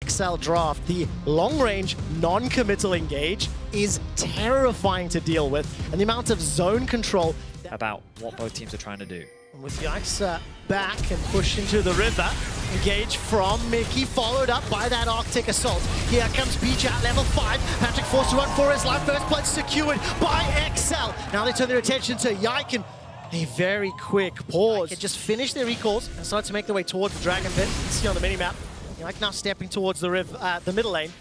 XL draft, the long-range, non-committal engage is terrifying to deal with, and the amount of zone control about what both teams are trying to do. With Yikes back and push into the river. Engage from Mickey, followed up by that Arctic Assault. Here comes Peach at level 5. Patrick forced to run for his life. First blood secured by XL. Now they turn their attention to Yike, and a very quick pause. They just finished their recalls and started to make their way towards the Dragon Pit. You can see on the minimap. Yike now stepping towards the middle lane.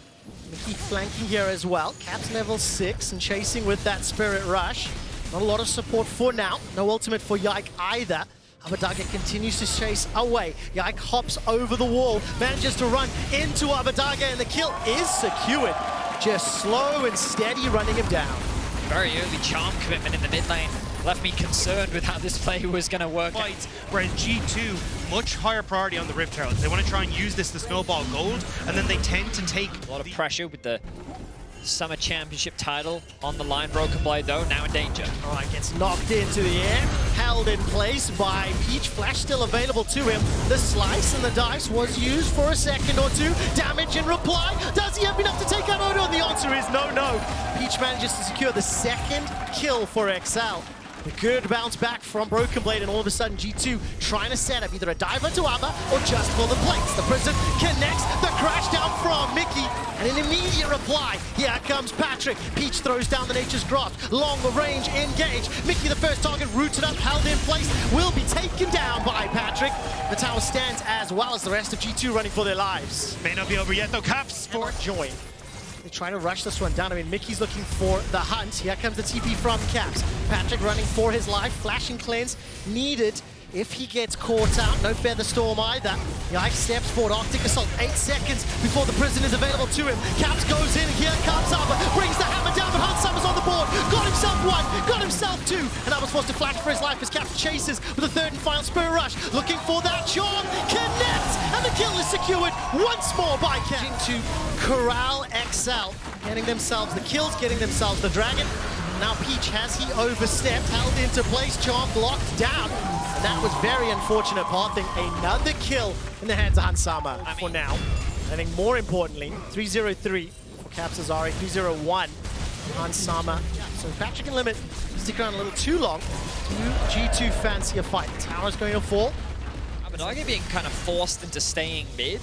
Mickey flanking here as well. Cap's level 6 and chasing with that Spirit Rush. Not a lot of support for now. No ultimate for Yike either. Abadage continues to chase away. Yike hops over the wall, manages to run into Abadage, and the kill is secured. Just slow and steady running him down. Very early charm commitment in the mid lane left me concerned with how this play was going to work. Whereas G2, much higher priority on the Rift Heralds. They want to try and use this to snowball gold, and then they tend to take a lot of pressure with the Summer Championship title on the line. Broken Blade, though, now in danger. All right, gets knocked into the air, held in place by Peach. Flash still available to him. The slice and the dice was used for a second or two. Damage in reply. Does he have enough to take out Odo? And the answer is no, no. Peach manages to secure the second kill for XL. A good bounce back from Broken Blade, and all of a sudden G2 trying to set up either a diver to Abba or just for the plates. The Prison connects, the crash down from Mickey, and an immediate reply. Here comes Patrick. Peach throws down the Nature's Grasp. Long range engage. Mickey, the first target, rooted up, held in place, will be taken down by Patrick. The tower stands as well as the rest of G2 running for their lives. May not be over yet though. Caps for join. They try to rush this one down. I mean, Mickey's looking for the hunt. Here comes the TP from Caps. Patrick running for his life. Flashing cleanse needed if he gets caught out. No Feather Storm either. Yike steps forward. Arctic Assault. 8 seconds before the prison is available to him. Caps goes in. Here comes Abba. Brings the hammer down, but Hansammer's on the board. Got himself one. Got himself two. And Abba's forced to flash for his life as Caps chases with a third and final Spirit Rush. Looking for that charm. Connects. And the kill is secured once more by Caps. Into Corral XL. Getting themselves the kills. Getting themselves the dragon. Now Peach, has he overstepped? Held into place. Charm blocked down. And that was very unfortunate pathing. Another kill in the hands of Hansammer for now. I think more importantly, 3-0-3 for Caps Azari, 3-0-1 Hansammer. So Patrick and Limit stick around a little too long. G2 fancy a fight. Tower's going to fall. Abadage being kind of forced into staying mid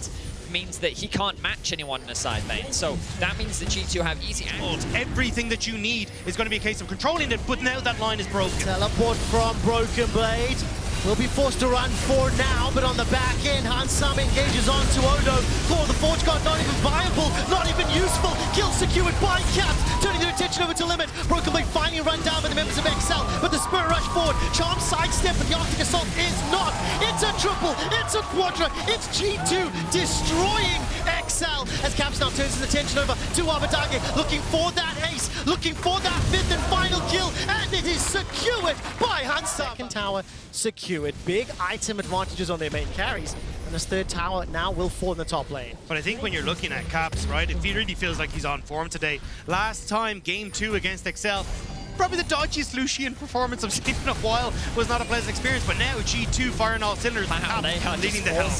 means that he can't match anyone in a side lane. So that means that G2 have easy angles. Everything that you need is going to be a case of controlling it, but now that line is broken. Teleport from Broken Blade. Will be forced to run for now, but on the back end, Hansammer engages onto Odo. Claw the Forge Guard, not even viable, not even useful. Kill secured by Caps, turning their attention over to Limit. Broken Blade finally run down by the members of XL, but the Spirit Rush forward. Charm sidestep, but the Arctic Assault is not. It's a triple, it's a quadra, it's G2 destroying XL as Caps now turns his attention over to Abadage, looking for that ace, looking for that fifth and final kill, and it is secured by Hansammer. Second tower secured. Big item advantages on their main carries, and this third tower now will fall in the top lane. But I think when you're looking at Caps, right, it really feels like he's on form today. Last time, game 2 against XL, probably the dodgiest Lucian performance I've seen in a while. Was not a pleasant experience, but now G2 firing all cylinders. Wow, they are leading the hell.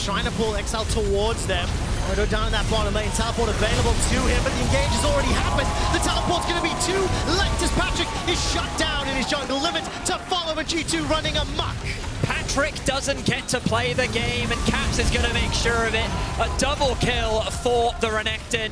Trying to pull XL towards them. Odo down in that bottom lane, teleport available to him, but the engage has already happened. The teleport's going to be too late as Patrick is shut down in his jungle. Limit to follow, and G2 running amok. Patrick doesn't get to play the game, and Caps is going to make sure of it. A double kill for the Renekton.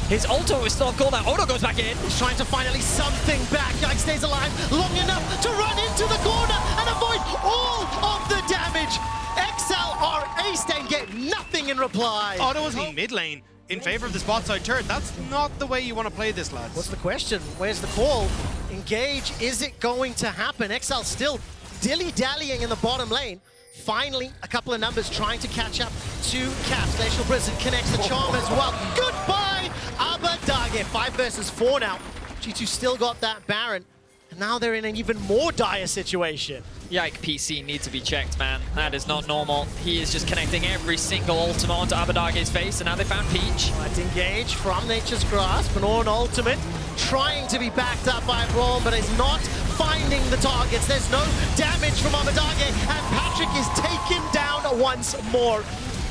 His ultimate is still off cooldown. Odo goes back in. He's trying to find at least something back. Yike stays alive long enough to run into the corner and avoid all of the damage. XL are aced and get nothing in reply. Odo is in mid lane in favor of the spot side turret. That's not the way you want to play this, lads. What's the question? Where's the call? Engage, is it going to happen? XL still dilly-dallying in the bottom lane. Finally, a couple of numbers trying to catch up to Caps. Glacial Blizzard connects the charm as well. Goodbye, Abadage. 5 versus 4 now. G2 still got that Baron, and now they're in an even more dire situation. Yike PC needs to be checked, man. That is not normal. He is just connecting every single ultimate onto Abadage's face, and now they found Peach. Right, engage from Nature's Grasp, an on ultimate, trying to be backed up by Braum, but is not finding the targets. There's no damage from Abadage, and Patrick is taken down once more.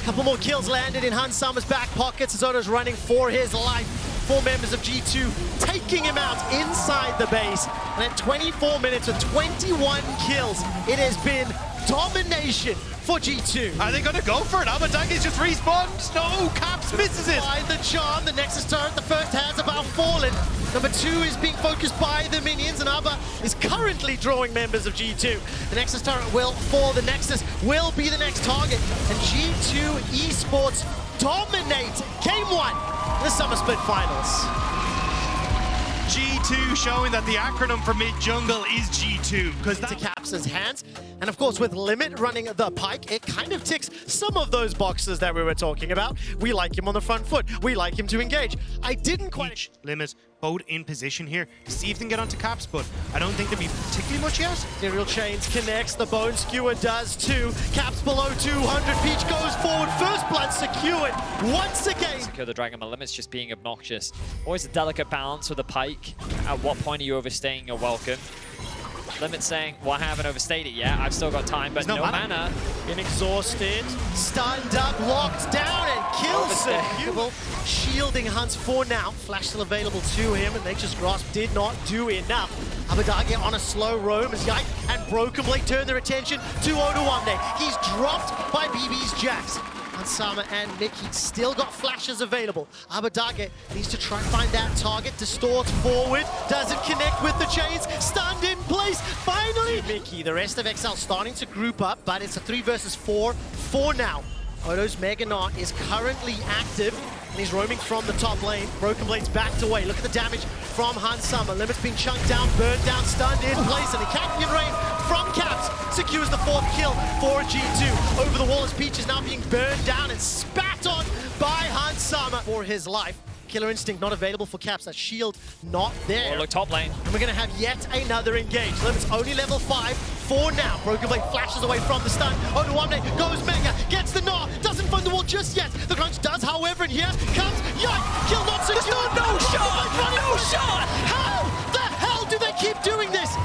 Couple more kills landed in Hansama's back pockets as Odo's running for his life. 4 members of G2 taking him out inside the base. And at 24 minutes with 21 kills, it has been domination for G2. Are they going to go for it? Abadage's just respawned. No, Caps misses it. By the charm, the Nexus turret, the first has about fallen. Number 2 is being focused by the minions, and Abba is currently drawing members of G2. The Nexus turret will fall. The Nexus will be the next target. And G2 Esports dominate Game 1 in the Summer Split Finals. G2 showing that the acronym for mid-jungle is G2. Because To Caps' hands. And of course, with Limit running the pike, it kind of ticks some of those boxes that we were talking about. We like him on the front foot. We like him to engage. I didn't quite... Limit both in position here to see if they can get onto Caps, but I don't think there'll be particularly much yet. Aerial Chains connects, the Bone Skewer does too. Caps below 200, Peach goes forward, first blood secured once again. Secure the Dragon, but Limit's just being obnoxious. Always a delicate balance with the pike. At what point are you overstaying your welcome? Limit saying, well, I haven't overstayed it yet. I've still got time, but no mana. Exhausted, stunned up, locked down, and kills secure. Shielding Hunts for now. Flash still available to him, and Nature's Grasp did not do enough. Abadage on a slow roam as Yike and Broken Blade turn their attention to Onivia. He's dropped by BB's Jax. Hansama and Mickey still got flashes available. Abadage needs to try and find that target, distorts forward, doesn't connect with the chains, stunned in place, finally! Mickey, the rest of XL starting to group up, but it's a 3 versus 4 for now. Odo's Mega Knot is currently active, and he's roaming from the top lane. Broken Blade's backed away. Look at the damage from Hansama. Limit's being chunked down, burned down, stunned in place, and a Canyon Rain from Caps secures the 4th kill for G2. Over the wall as Peach is now being burned down and spat on by Hansama for his life. Killer Instinct not available for Caps. That shield not there. Oh, look, top lane. And we're going to have yet another engage. Limit's only level 5 for now. Broken Blade flashes away from the stun. Onivia goes Mega, gets the gnaw, doesn't find the wall just yet. The crunch does, however, and here comes Yike. Kill not secured. No shot! No shot! How the hell do they keep doing this?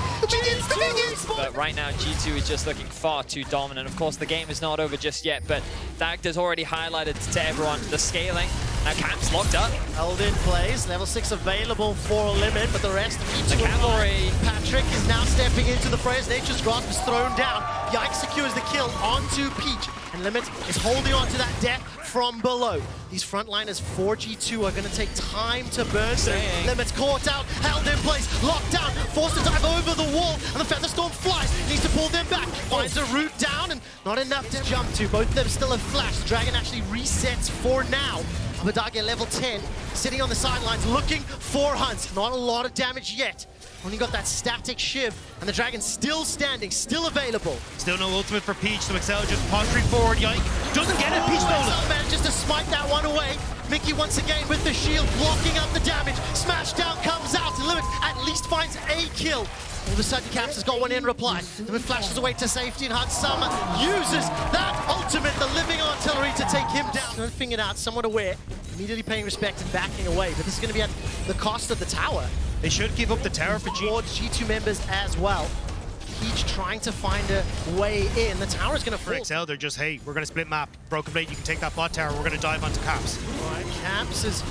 But right now, G2 is just looking far too dominant. Of course, the game is not over just yet, but Dagda's already highlighted to everyone the scaling. Now Caps locked up. Held in place, level 6 available for Limit, but the rest of G2 The cavalry. Patrick is now stepping into the fray as Nature's Grasp is thrown down. Yike secures the kill onto Peach, and Limit is holding on to that death from below. These frontliners for G2 are going to take time to burn through. Limit's caught out, held in place, locked down, forced to dive over the wall, and the Featherstorm flies, needs to pull them back, finds a route down, and not enough to jump to. Both of them still have flash. The Dragon actually resets for now. Abadage level 10, sitting on the sidelines, looking for Hunt. Not a lot of damage yet. Only got that static shiv, and the Dragon still standing, still available. Still no ultimate for Peach, so Excel just posturing forward. Yike doesn't get it. Peach stolen. XL manages to smite that one away. Mickey once again with the shield, blocking up the damage. Smash down comes out, and Limit at least finds a kill. All of a sudden, Caps has got one in reply. Limit flashes away to safety, and Hansama uses that ultimate, the living artillery, to take him down. Don't figure it out, somewhat aware, immediately paying respect and backing away, but this is going to be at the cost of the tower. They should give up the tower for G2 members as well. Peach trying to find a way in. The tower is going to fall. For XL, they're just, hey, we're going to split map. Broken Blade, you can take that bot tower. We're going to dive onto Caps. All right, Caps is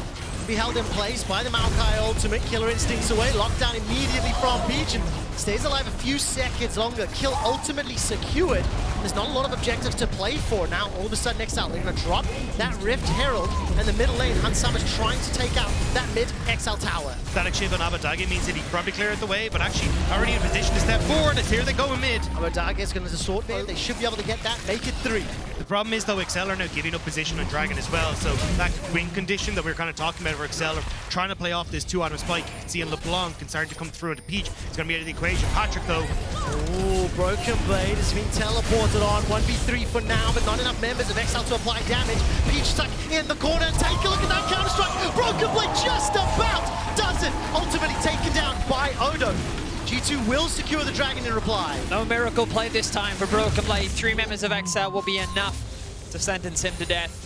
be held in place by the Maokai ultimate. Killer Instincts away, locked down immediately from Peach, and stays alive a few seconds longer. Kill ultimately secured. There's not a lot of objectives to play for now. All of a sudden, XL, they're going to drop that Rift Herald, and the middle lane, Hansama's trying to take out that mid XL tower. Static shiv on Abadage means that he can probably clear it the way, but actually already in position to step forward. As here they go in mid. Abadage is going to distort there. They should be able to get that, make it 3. The problem is, though, XL are now giving up position on Dragon as well, so that win condition that we were kind of talking about for XL are trying to play off this 2-item spike. You can see in LeBlanc and starting to come through into Peach. It's going to be out of the equation. Patrick, though. Ooh, Broken Blade is being teleported on. 1v3 for now, but not enough members of XL to apply damage. Peach stuck in the corner, and take a look at that counter-strike. Broken Blade just about does it. Ultimately taken down by Odo. G2 will secure the Dragon in reply. No miracle play this time for Broken Blade. 3 members of XL will be enough to sentence him to death.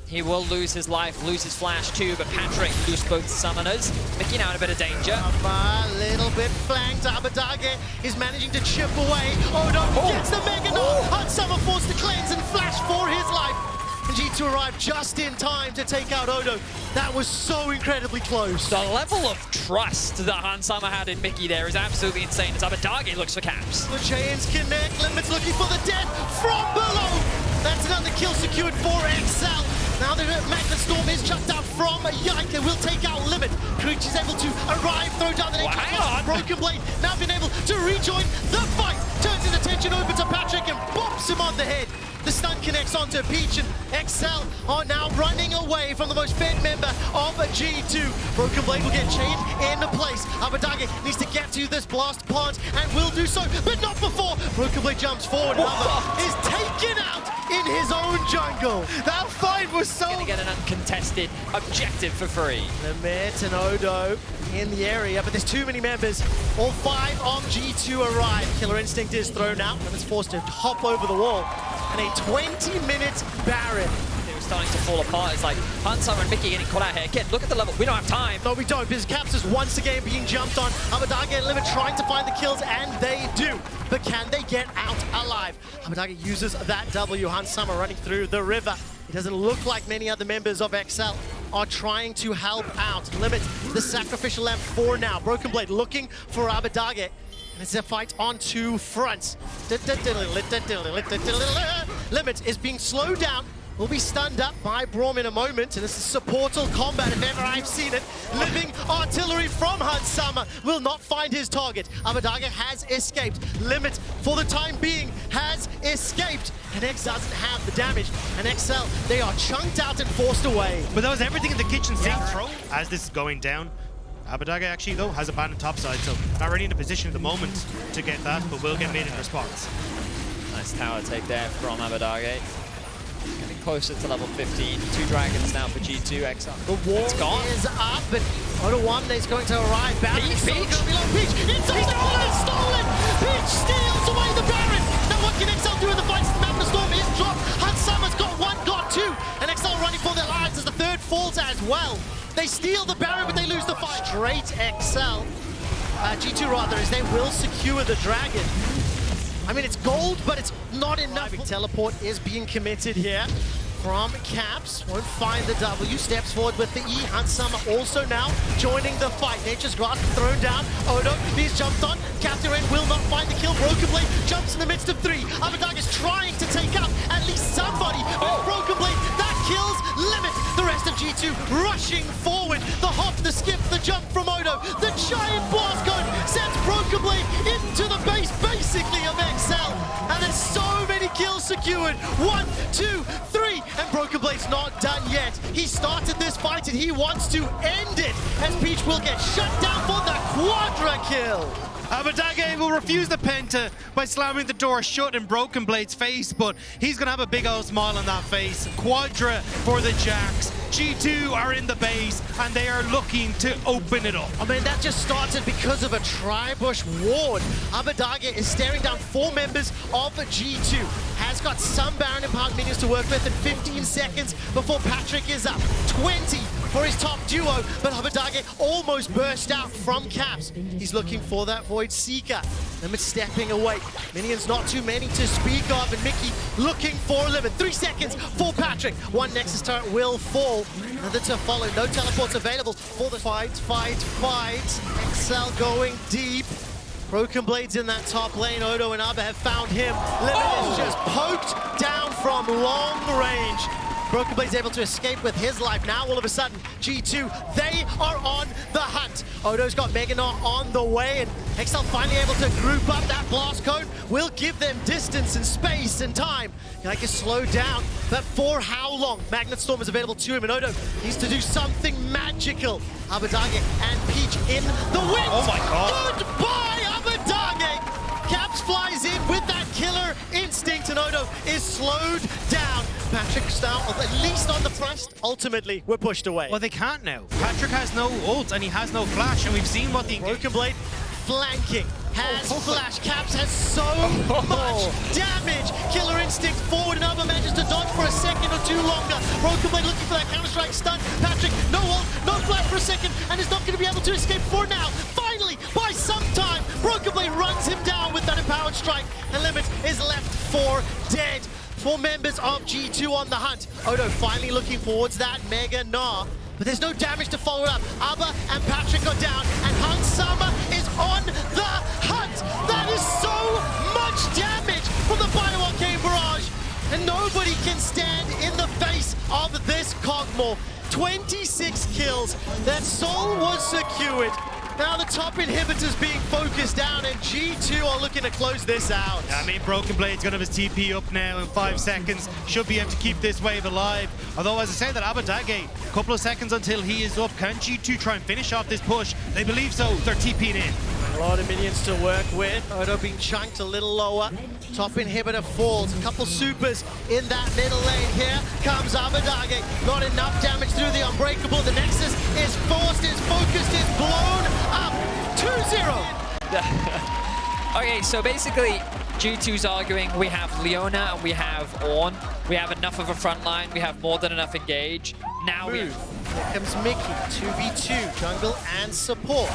He will lose his life, lose his flash too, but Patrick lose both summoners. Mickey now in a bit of danger. A little bit flanked. Abadage is managing to chip away. Odo gets the Mega Knot. Hansama forced to cleanse and flash for his life. And G2 G2 arrive just in time to take out Odo. That was so incredibly close. The level of trust that Hansama had in Mickey there is absolutely insane as Abadage looks for caps. The chains connect, Limit's looking for the death from below. That's another kill secured for XL. Now the Magnet Storm is chucked out from Yike. Will take out Limit. Creech is able to arrive, throw down the next Broken Blade. Now been able to rejoin the fight. Turns his attention over to Patrick and bops him on the head. The stun connects onto Peach, and XL are now running away from the most fed member of G2. Broken Blade will get chained into place. Abadage needs to get to this blast plant and will do so, but not before. Broken Blade jumps forward. Is taken out in his own jungle. That fight was so... Gonna get an uncontested objective for free. Limit and Odo in the area, but there's too many members. All 5 of G2 arrive. Killer Instinct is thrown out and is forced to hop over the wall. And a 20-minute Baron. It was starting to fall apart. It's like Hansama and Mickey getting caught out here. Again, look at the level. We don't have time. No, we don't, because Caps is once again being jumped on. Abadage and Limit trying to find the kills, and they do. But can they get out alive? Abadage uses that W. Hansama running through the river. It doesn't look like many other members of XL are trying to help out. Limit the sacrificial lamp for now. Broken Blade looking for Abadage. And it's a fight on 2 fronts. Limit is being slowed down. Will be stunned up by Braum in a moment, and this is supportal combat if ever I've seen it. Living artillery from Hansama will not find his target. Abadage has escaped. Limit, for the time being, has escaped. And X doesn't have the damage. And XL, they are chunked out and forced away. But that was everything in the kitchen sink throw. As this is going down, Abadage actually, though, has abandoned topside, so not really in a position at the moment to get that, but will get made in response. Nice tower take there from Abadage. Getting closer to level 15. 2 dragons now for G2 XL. The wall is up, but Odo 1 is going to arrive. Baron is going to be low. Peach, it's stolen! Peach steals away the Baron! Now what can XL do in the fight? Magnet Storm is dropped. Hansama's got 1, got 2, and XL running for their lives as the 3rd falls as well. They steal the Baron, but they lose the fight. Straight XL, G2 rather, as they will secure the dragon. I mean, it's gold, but it's not enough. Teleport is being committed here from Caps. Won't find the W. Steps forward with the E. Hansama also now joining the fight. Nature's Grasp thrown down. Odo, he's jumped on. Captain Rain will not find the kill. Broken Blade jumps in the midst of 3. Abadage is trying to take out at least somebody. But Broken Blade, that kills Limit. The rest of G2 rushing forward. The hop, the skip, the jump from Odo. The giant blast cone sends Broken Blade into the base, basically, of XL. And there's so many kills secured. 1, 2, 3. And Broken Blade's not done yet. He started this fight and he wants to end it. As Peach will get shut down for the quadra kill. Abadage will refuse the penta by slamming the door shut in Broken Blade's face, but he's going to have a big old smile on that face. Quadra for the Jacks. G2 are in the base, and they are looking to open it up. I mean, that just started because of a Tribush ward. Abadage is staring down 4 members of G2. Has got some Baron and Park minions to work with in 15 seconds before Patrick is up. 20 for his top duo, but Abadage almost burst out from Caps. He's looking for that Void Seeker. Limit stepping away. Minions not too many to speak of, and Mickey looking for Limit. 3 seconds for Patrick. 1 Nexus turret will fall. Another to follow. No teleports available for the fight. XL going deep. Broken Blade's in that top lane. Odo and Abba have found him. Limit is just poked down from long range. Broken Blade's able to escape with his life. Now all of a sudden, G2, they are on the hunt. Odo's got Meganar on the way, and XL finally able to group up that blast cone. Will give them distance and space and time. Yike is slowed down, but for how long? Magnet Storm is available to him, and Odo needs to do something magical. Abadage and Peach in the wind. Oh my god. Goodbye, Abadage! Caps flies in with that killer instinct, and Odo is slowed down. Patrick's now at least on the thrust. Ultimately, we're pushed away. Well, they can't now. Patrick has no ult and he has no flash, and we've seen what the Broken Blade flanking has flash. Caps has so much damage. Killer Instinct forward, and Alba manages to dodge for a second or 2 longer. Broken Blade looking for that Counter-Strike stun. Patrick, no ult, no flash for a second, and is not going to be able to escape for now. Finally, by some time, Broken Blade runs him down with that Empowered Strike, and Limit is left for dead. 4 members of G2 on the hunt. Odo finally looking towards that Mega Gnar, but there's no damage to follow it up. Abba and Patrick are down, and Hans Sama is on the hunt. That is so much damage from the Bio-Arcane Barrage, and nobody can stand in the face of this Cogmore. 26 kills. That soul was secured. Now the top inhibitors being focused down, and G2 are looking to close this out. I mean, Broken Blade's going to have his TP up now in 5 seconds. Should be able to keep this wave alive. Although, as I say, that Abadage, a couple of seconds until he is up. Can G2 try and finish off this push? They believe so. They're TP'ing in. A lot of minions to work with. Odo being chunked a little lower. Top inhibitor falls. A couple supers in that middle lane. Here comes Abadage. Not enough damage through the Unbreakable. The Nexus is forced, is focused, is blown up. 2-0. Okay, so basically, G2's arguing we have Leona and we have Ornn. We have enough of a front line. We have more than enough engage. Now we... Here comes Mickey, 2v2, jungle and support.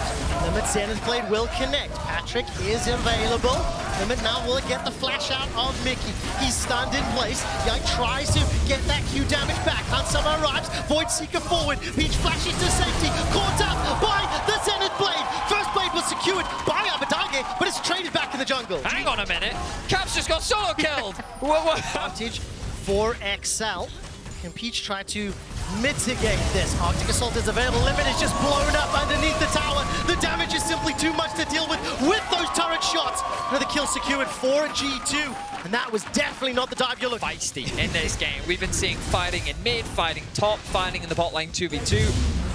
Limit Zenith Blade will connect. Patrick is available. Limit now will get the flash out of Mickey. He's stunned in place. Young tries to get that Q damage back. Hansama arrives, Void Seeker forward. Peach flashes to safety, caught up by the Zenith Blade. First blade was secured by Abadage, but it's traded back in the jungle. Hang on a minute. Caps just got solo killed. Advantage for XL. Can Peach try to mitigate this? Arctic Assault is available. Limit is just blown up underneath the tower. The damage is simply too much to deal with those turret shots. Another kill secured for G2, and that was definitely not the dive you're looking for. Feisty in this game. We've been seeing fighting in mid, fighting top, fighting in the bot lane 2v2.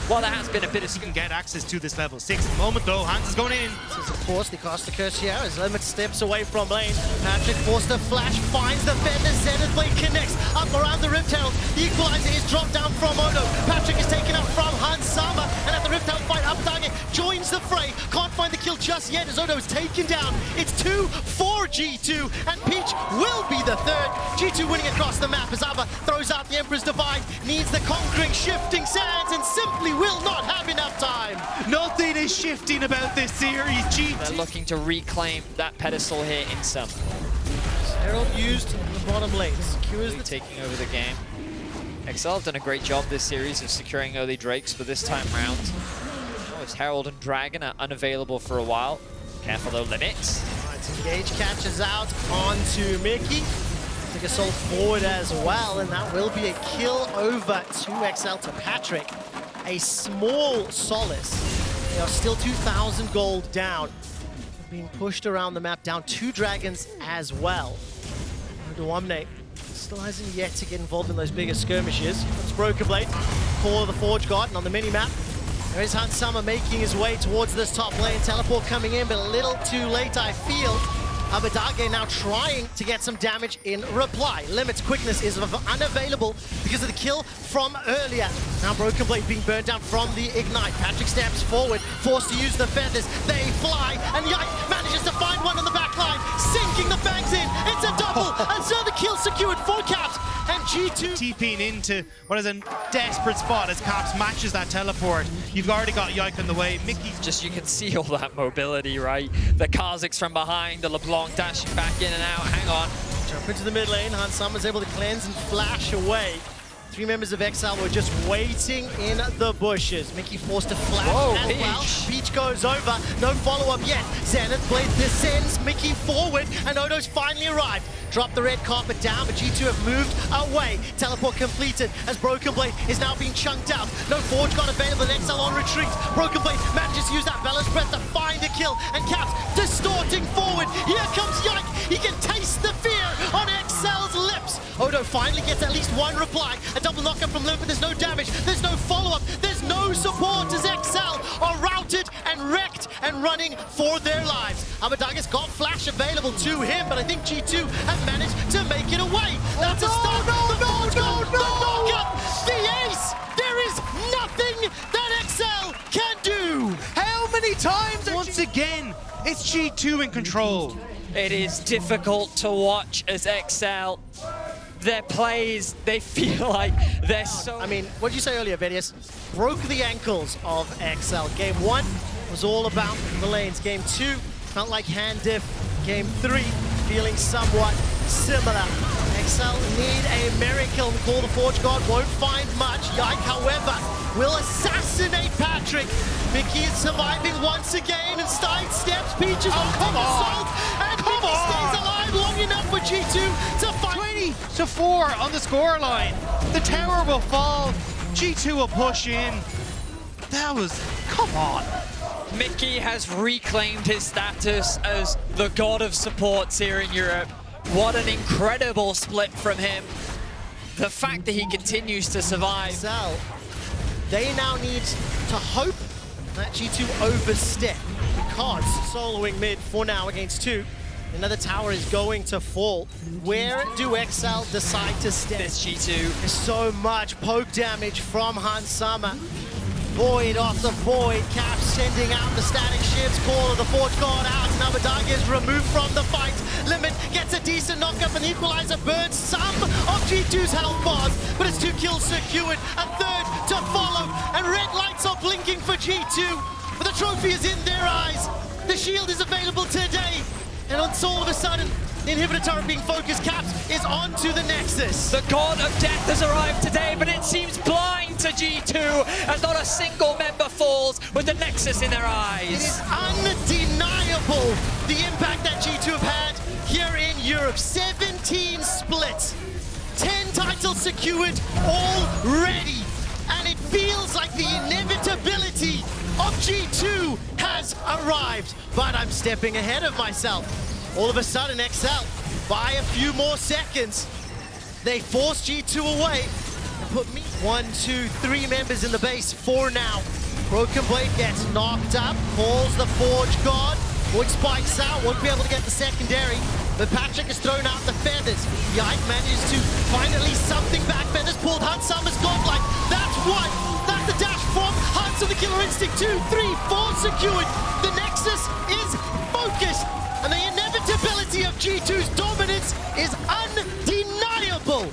While there has been a bit of... You can get access to this level 6 at the moment, though. Hans is going in. This is, of course, the cast the curse here as Limit steps away from lane. Patrick forced a flash, finds the Fender, Zenith Blade connects up around the Rift Herald. The Equalizer is dropped down from Odo. Patrick is taken out from Hans Sama, and at the Rift Herald fight, Abadage joins the fray. Can't find the kill just yet as Odo is taken down. It's 2 for G2, and Peach will be the third. G2 winning across the map as Abba throws out the Emperor's Divide, needs the conquering shifting sands, and simply will not have enough time. Nothing is shifting about this series. G2. They're looking to reclaim that pedestal here in summer. Herald used in the bottom lane. Secures the taking over the game. XL have done a great job this series of securing early Drakes, but this time round, it's Herald and Dragon are unavailable for a while. Careful though, Limits. Right, Engage catches out onto Mickey. Take a soul forward as well, and that will be a kill over 2XL to Patrick. A small solace. They are still 2,000 gold down. Being pushed around the map, down 2 dragons as well. Duamne still hasn't yet to get involved in those bigger skirmishes. It's Broken Blade, Call of the Forge God, and on the mini-map, there is Hansama making his way towards this top lane. Teleport coming in, but a little too late, I feel. Abadage now trying to get some damage in reply. Limit's quickness is unavailable because of the kill from earlier. Now Broken Blade being burned down from the Ignite. Patrick steps forward, forced to use the feathers. They fly, and Yike manages to find one on the back line, sinking the fangs in. It's a double, and so the kill secured for Caps. And G2 TPing into what is a desperate spot as Caps matches that teleport. You've already got Yike in the way. Mickey's just, you can see all that mobility, right? The Kha'Zix from behind, the LeBlanc dashing back in and out. Hang on. Jump into the mid lane. Hansama's able to cleanse and flash away. 3 members of Exile were just waiting in the bushes. Mickey forced to flash as Peach. well. Peach goes over. No follow-up yet. Zenith Blade descends Mickey forward, and Odo's finally arrived. Drop the red carpet down, but G2 have moved away. Teleport completed as Broken Blade is now being chunked out. No Forge God available, and Exile on retreat. Broken Blade manages to use that Bella's Breath to find a kill, and Caps distorting forward. Here comes Yike. He can taste the fear on Excel's lips. Odo finally gets at least one reply. A double knockup from Limp, but there's no damage. There's no follow-up. There's no support as XL are routed and wrecked and running for their lives. Abadage's got flash available to him, but I think G2 have managed to make it away. That's a start. The knockup, the ace. There is nothing that XL can do. How many times? Once again, it's G2 in control. It is difficult to watch as XL. Their plays, they feel like they're so... I mean, what did you say earlier, Vedius? Broke the ankles of XL. Game 1 was all about the lanes. Game 2 felt like hand diff. Game 3 feeling somewhat similar. XL need a miracle. Call the Forge God won't find much. Yike, however, will assassinate Patrick. Mickey is surviving once again, and Stein steps Peaches on come on. assault, and Mickey stays alive long enough for G2 to fight. 20-4 on the scoreline. The tower will fall. G2 will push in. That was, come on. Mickey has reclaimed his status as the god of supports here in Europe. What an incredible split from him. The fact that he continues to survive. XL, they now need to hope that G2 overstep, because soloing mid for now against 2. Another tower is going to fall. Where do XL decide to step? This G2. There's so much poke damage from Hansama. Void after Void, Cap sending out the static ships, Call of the Forge God out, Nabadaga is removed from the fight. Limit gets a decent knock-up, and Equalizer burns some of G2's health bars, but it's 2 kills secured, a third to follow, and red lights are blinking for G2, but the trophy is in their eyes. The shield is available today, and all of a sudden, the inhibitor turret being focused, Caps is on to the Nexus. The god of death has arrived today, but it seems blind to G2 as not a single member falls with the Nexus in their eyes. It is undeniable the impact that G2 have had here in Europe. 17 splits, 10 titles secured already, and it feels like the inevitability of G2 has arrived. But I'm stepping ahead of myself. All of a sudden, XL, by a few more seconds, they force G2 away and put me 1, 2, 3 members in the base, 4 now. Broken Blade gets knocked up, calls the Forge God. Void spikes out, won't be able to get the secondary, but Patrick has thrown out the feathers. Yike manages to find at least something back. Feathers pulled, Hansama's godlike. That's one. That's the dash from Hans of the Killer Instinct. 2, 3, 4 secured. The Nexus is focused, and the inevitability of G2's dominance is undeniable.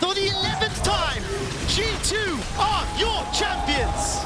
For the 11th time, G2 are your champions.